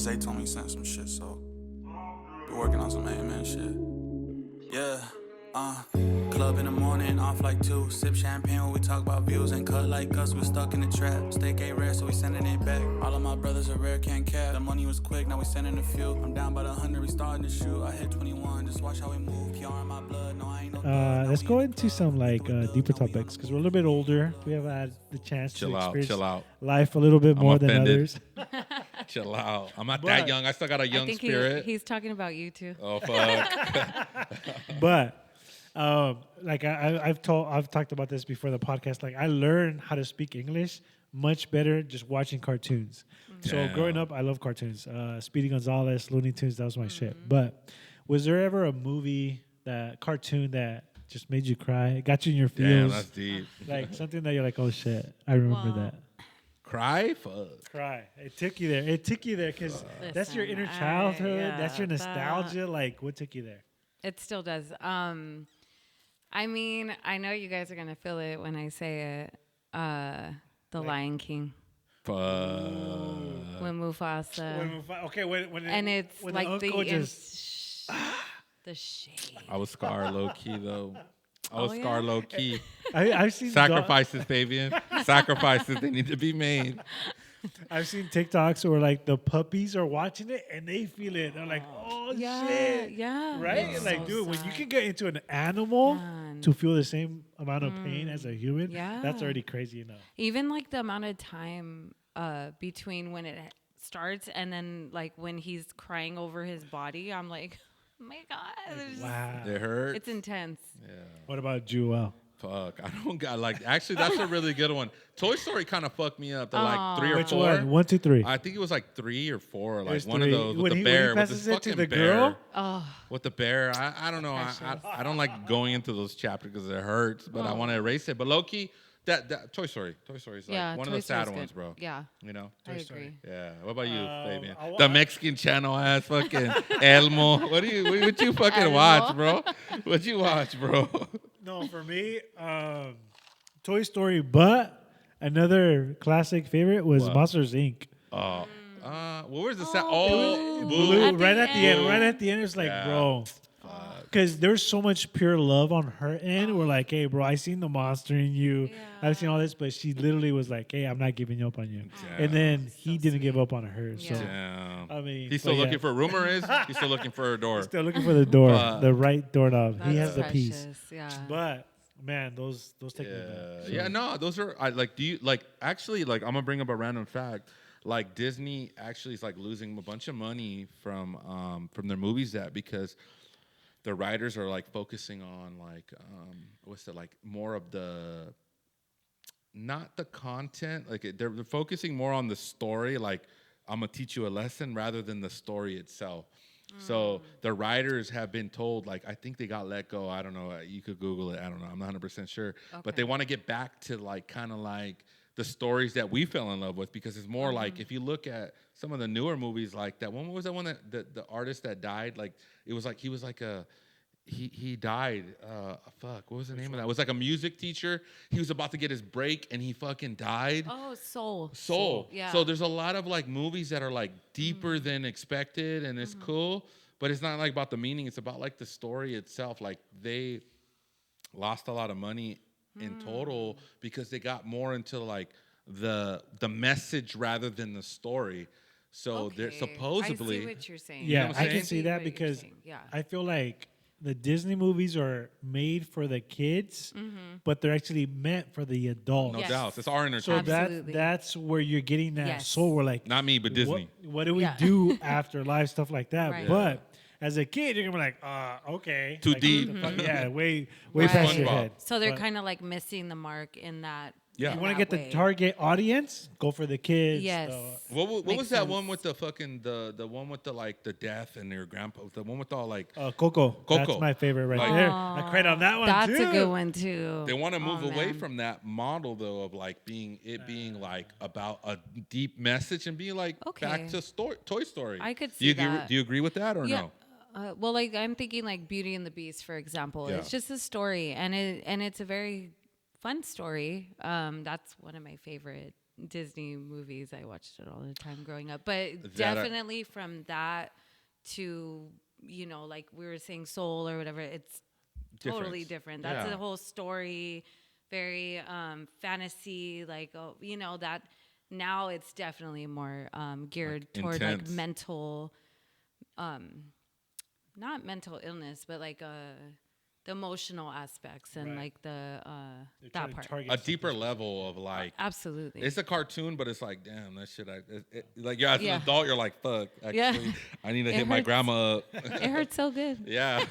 Zay told me he sent some shit, so been working on some A-Man shit. Yeah, club in the morning, off like 2. Sip champagne when we talk about views. And cut like us, we stuck in the trap. Steak ain't rare, so we sending it back. All of my brothers are rare, can't cap. The money was quick, now we sending a few. I'm down by the 100, we starting to shoot. I hit 21, just watch how we move. PR in my blood, no, I ain't no thug. Let's go into some like deeper topics because we're a little bit older. We have had the chance to experience life a little bit more than others. Chill out. I'm not that young. I still got a young spirit. He's talking about you too. Oh fuck. But like I've talked about this before the podcast. Like I learned how to speak English much better just watching cartoons. So growing up, I love cartoons. Speedy Gonzales, Looney Tunes, that was my shit. But was there ever a movie, cartoon that just made you cry? It got you in your feels? Damn, that's deep. Like something that you're like, oh shit, I remember that. Cry? Fuck. Cry. It took you there because that's your inner childhood. That's your nostalgia. Like, what took you there? It still does. I mean, I know you guys are gonna feel it when I say it. The Lion King. Fuck. When Mufasa. When it's when like the uncle the shade. I was scarred low key though. I was scarred low key. I've seen sacrifices, Fabian. Sacrifices. They need to be made. I've seen TikToks where like the puppies are watching it and they feel it. They're like, oh shit. Yeah. Right? It's Like, so dude, when sad. you can get into an animal to feel the same amount of pain as a human, that's already crazy enough. Even like the amount of time between when it starts and then like when he's crying over his body, I'm like, oh my God. Wow. It hurts. It's intense. Yeah. What about Jewel? Fuck. I don't got like. Actually, that's a really good one. Toy Story kind of fucked me up. The like 3 or Which 4. one? 1, 2, 3. I think it was like 3 or 4. Like There's one 3. of those with When the he bear. With passes this it to fucking the bear. girl? Oh. With the bear. I don't know. I don't like going into those chapters because it hurts. But I want to erase it. But low key, that Toy Story. Toy Story is like one of the sad ones, bro. Yeah. You know. I agree. Yeah. What about you, Fabian? I The Mexican channel ass fucking Elmo. What you fucking watch, bro? What you watch, bro? No, for me, Toy Story, but another classic favorite was Monsters, Inc. What was the sound? Blue, At the right at the end. end. Right at the end, it's like, bro. Because there's so much pure love on her end. We're like, hey, bro, I seen the monster in you. I've seen all this, but she literally was like, hey, I'm not giving up on you. And then he didn't give up on her. So, Damn. I mean, He's still looking for. Rumor is he's still looking for a door. Still looking for the door, the right doorknob. He has the That's piece. precious, yeah. But man, those take me back. So. Yeah, no, those are like. Do you like actually like? I'm gonna bring up a random fact. Like Disney actually is like losing a bunch of money from their movies because the writers are like focusing on like what's it like more of the not the content like they're focusing more on the story like I'm gonna teach you a lesson rather than the story itself. So the writers have been told, like, I think they got let go. I don't know. You could Google it. I don't know. I'm not 100% sure. But they want to get back to, like, kind of like the stories that we fell in love with because it's more like if you look at some of the newer movies like that one, what was that one that the artist that died? Like, it was like he was like a... He died. Fuck, what was the name of that? It was like a music teacher. He was about to get his break and he fucking died. Oh, Soul. Yeah. So there's a lot of like movies that are like deeper than expected and it's cool, but it's not like about the meaning. It's about like the story itself. Like they lost a lot of money in total because they got more into like the message rather than the story. So they're supposedly. I see what you're saying. Yeah, You know what I'm I can saying? see that because I feel like the Disney movies are made for the kids, but they're actually meant for the adults. No doubt. It's our So entertainment. Absolutely. that's where you're getting that Yes. soul. We're like, Not me, but Disney. What do we Yeah. do after live stuff like that? Right. But as a kid, you're gonna be like, okay, Too like, deep. what the fuck? Yeah, way Right. past your SpongeBob. head. So they're But kind of like missing the mark in that. Yeah. you in want to that get way. the target audience? Go for the kids. Yes. What Makes was that sense. one with the fucking the one with the like the death and their grandpa? The one with all like Coco. That's Coco. my favorite right Like- there. I cried on that one That's too. a good one too. they want to move Oh, away man. from that model though of like being like about a deep message and being like back Okay. to Toy Story. I could Do you see that. Do you agree with that or Yeah. no? Well, like I'm thinking like Beauty and the Beast, for example. Yeah. It's just a story, and it's a very fun story. That's one of my favorite Disney movies. I watched it all the time growing up. But That, definitely from that to, like we were saying, Soul or whatever, it's totally different. That's Yeah. a whole story, very fantasy, like, that now it's definitely more geared Like, toward like intense. mental, not mental illness, but like the emotional aspects and Right. like They're that trying to part. target A something deeper specific. level of like, Absolutely. it's a cartoon, but it's like, damn, that shit. Like, yeah, as Yeah. an adult, you're like, fuck. Actually, Yeah. I need to It hit my hurts. grandma up. It hurts so good. Yeah,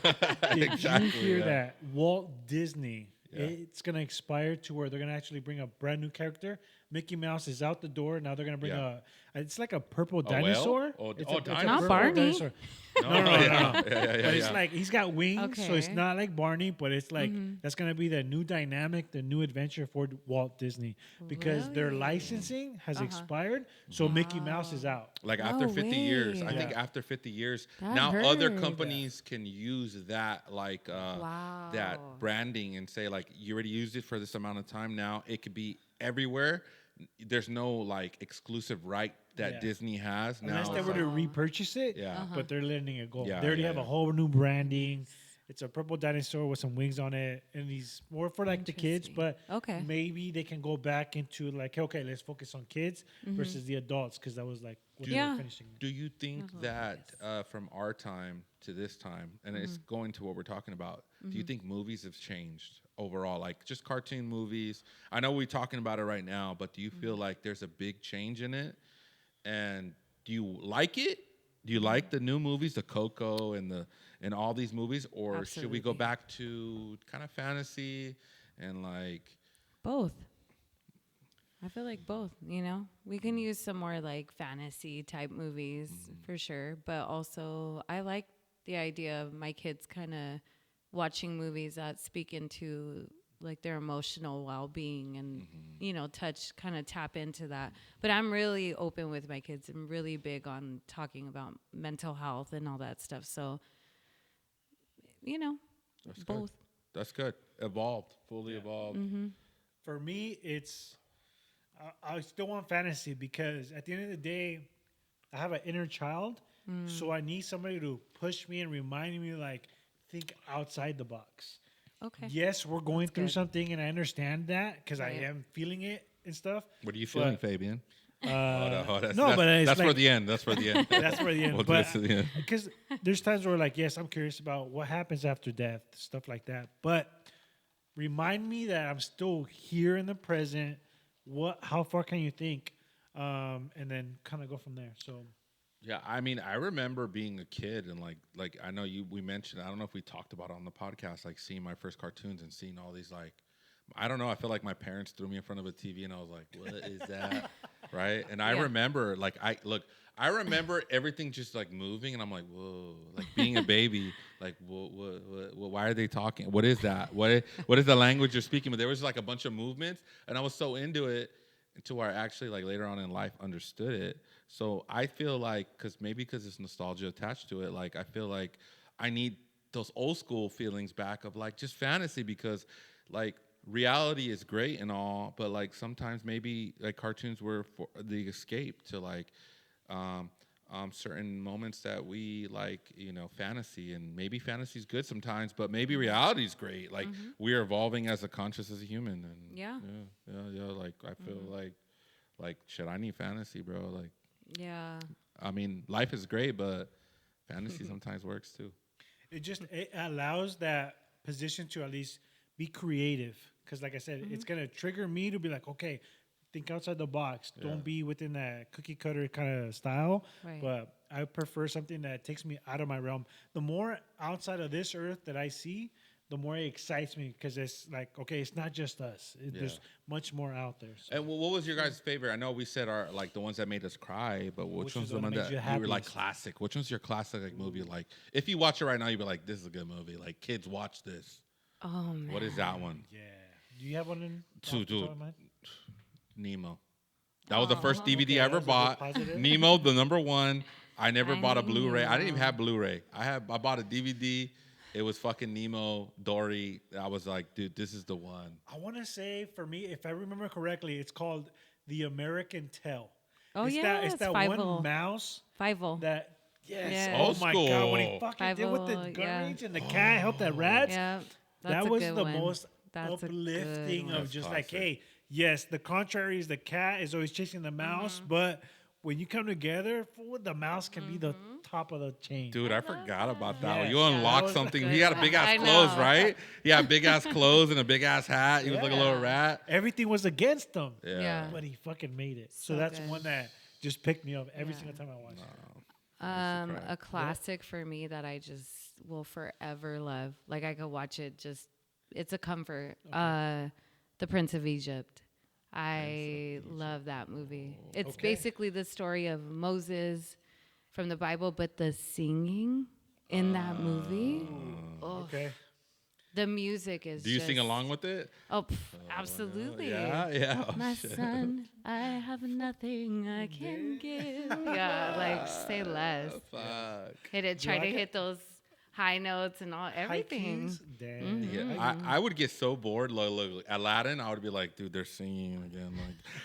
Did exactly. you hear yeah. that Walt Disney? Yeah. It's gonna expire to where they're gonna actually bring a brand new character. Mickey Mouse is out the door. Now they're gonna bring Yeah. it's like a purple whale? dinosaur. Oh, It's oh, it's dinosaur. Not purple Barney. dinosaur. No, No. yeah, yeah, But it's yeah. like he's got wings, so it's Okay. not like Barney, but it's like that's gonna be the new dynamic, the new adventure for Walt Disney because their Really? licensing has expired, so Mickey Mouse is out. Like No after 50 years, I way. think Yeah. after 50 years, That now other hurts. companies can use that like that Wow. branding and say like you already used it for this amount of time. Now it could be everywhere. There's no like exclusive right that Yeah. Disney has Unless now. they it's were to like- repurchase it, Yeah. but they're letting it go. Yeah, They already yeah, have a yeah. whole new branding. It's a purple dinosaur with some wings on it, and he's more for like the kids. Interesting. But Okay. maybe they can go back into like, okay, let's focus on kids versus the adults, because that was like what they Yeah. were finishing. Do you think That's what that from our time to this time, and it's going to what we're talking about, do you think movies have changed overall? Like just cartoon movies. I know we're talking about it right now, but do you feel like there's a big change in it? And do you like it? Do you like the new movies, the Coco and all these movies, or should we go Absolutely. back to kind of fantasy and like? Both. I feel like both, we can use some more like fantasy type movies for sure. But also I like the idea of my kids kind of watching movies that speak into like their emotional well-being and, kind of tap into that. But I'm really open with my kids. I'm really big on talking about mental health and all that stuff. So, That's both. Good. That's good. Evolved, fully evolved. For me, it's I still want fantasy because at the end of the day, I have an inner child, so I need somebody to push me and remind me like think outside the box. Okay. Yes, we're going through good. something, and I understand that because I Right. am feeling it and stuff. What are you feeling, But, Fabian? no, That's but it's that's for like- the end. That's for the end. That's where the end. We'll do but this at the end. because there's times where like, yes, I'm curious about what happens after death, stuff like that. But remind me that I'm still here in the present. How far can you think? And then kind of go from there. So Yeah, I mean, I remember being a kid and like I know we mentioned, I don't know if we talked about it on the podcast, like seeing my first cartoons and seeing all these like, I don't know, I feel like my parents threw me in front of a TV and I was like, what is that? Right? And I Yeah. remember like I remember everything just like moving and I'm like, whoa, like being a baby, like why are they talking? What is that? What is the language you're speaking? But there was like a bunch of movements and I was so into it until where I actually like later on in life understood it. So I feel like because it's nostalgia attached to it, like I feel like I need those old school feelings back of like just fantasy because like reality is great and all, but like sometimes maybe like cartoons were for the escape to like certain moments that we like, fantasy, and maybe fantasy's good sometimes, but maybe reality's great. Like we're evolving as a conscious as a human, and Yeah. like I feel like shit, I need fantasy, bro. Like Yeah. I mean, life is great, but fantasy sometimes works too. it allows that position to at least be creative. Because like I said, it's gonna trigger me to be like, okay, think outside the box. Yeah. Don't be within that cookie cutter kind of style. Right. But I prefer something that takes me out of my realm. The more outside of this earth that I see, the more it excites me because it's like, okay, it's not just us. There's much more out there. So. And what was your guys' favorite? I know we said our like the ones that made us cry, but which Which one's was the the one one that that made you you were like happiest? classic? Which one's your classic like movie? Like if you watch it right now, you'd be like, this is a good movie. Like kids watch this. Oh man. What is that one? Yeah. Do you have one in? Two, off the top dude. of mind? Nemo. That was the first Aw. DVD Okay, I that ever was a good bought. positive. Nemo, the number one. I never bought a Finding Blu-ray. I didn't even Nemo. have Blu-ray. I bought a DVD. It was fucking Nemo, Dory. I was like, dude, this is the one. I want to say for me, if I remember correctly, it's called The American Tail. Oh, it's yes, it's that Fievel. one mouse Fievel. that. Yes. Yeah. Oh Old my God! When he school. fucking did with the Fievel, gun yeah. range and the cat helped that rat. Yeah, that's That a was good the one. most That's a good uplifting one. of That's just like, classic. hey, yes, the contrary is the cat is always chasing the mouse, Mm-hmm. but when you come together, fool, the mouse can be the top of the chain. Dude, I forgot about that. Yes. You Yeah, unlock that was something. a He good had a one. big ass I clothes, know. right? Yeah, big ass clothes and a big ass hat. He was like a little Yeah. rat. Everything was against them, Yeah. Yeah. but he fucking made it. So So that's good. one that just picked me up every Yeah. single time I watched it. A classic for me that I just will forever love. Like I could watch it just it's a comfort. The Prince of Egypt. I love that movie. It's Okay. basically the story of Moses from the Bible, but the singing in that movie, Okay. the music is Do you sing just- along with it? Oh, absolutely. Yeah, yeah. Oh, My shit. son, I have nothing I can give. Yeah, like say less. Fuck. Hit it, try I to get- hit those high notes and all High everything. keys? Damn. Yeah, I would get so bored. Like, Aladdin, I would be like, dude, they're singing again.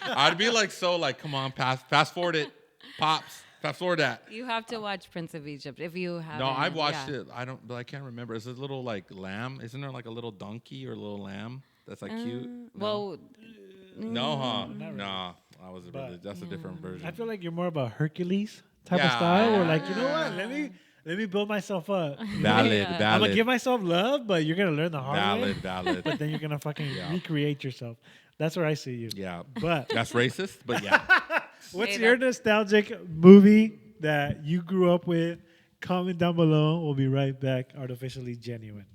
Like, I'd be like, so like, come on, fast forward it, pops, fast forward that. You have to watch Prince of Egypt if you have. No, I've watched it. But I can't remember. Is it a little like lamb? Isn't there like a little donkey or a little lamb that's like cute? No? Well, No, huh? not really. No, I was But- really. That's a different version. I feel like you're more of a Hercules type of Yeah. style, or like, you know what? Let me build myself up. valid, Yeah. I'm valid, gonna give myself love, but you're gonna learn the hard way. valid. But then you're gonna fucking recreate yourself. That's where I see you. Yeah, But that's racist. But yeah, what's Hey, your nostalgic movie that you grew up with? Comment down below. We'll be right back. Artificially Genuine.